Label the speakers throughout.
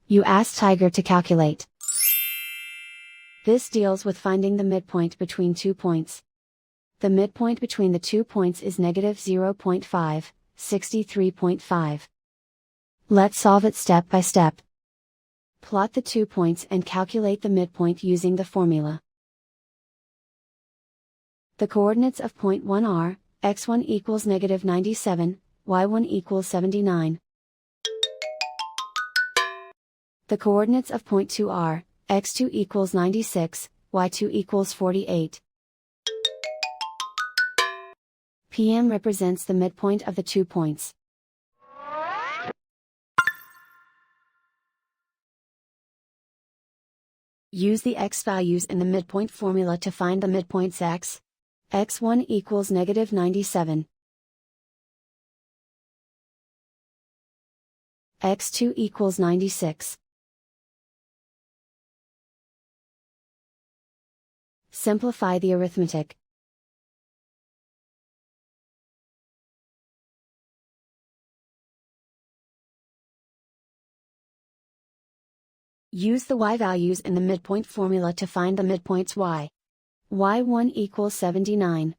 Speaker 1: You ask Tiger to calculate. This deals with finding the midpoint between 2 points. The midpoint between the 2 points is negative 0.5, 63.5. Let's solve it step by step. Plot the 2 points and calculate the midpoint using the formula. The coordinates of point 1 are, x1 equals negative 97, y1 equals 79. The coordinates of point 2 are, x2 equals 96, y2 equals 48. PM represents the midpoint of the 2 points. Use the x values in the midpoint formula to find the midpoints x. x1 equals negative 97. x2 equals 96. Simplify the arithmetic. Use the y values in the midpoint formula to find the midpoints y. y1 equals 79.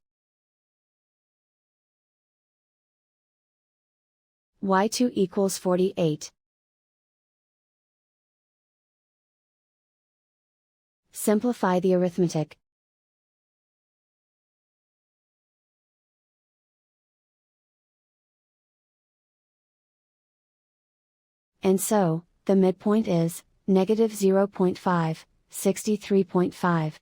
Speaker 1: y2 equals 48. Simplify the arithmetic. And so, the midpoint is, negative 0.5, 63.5.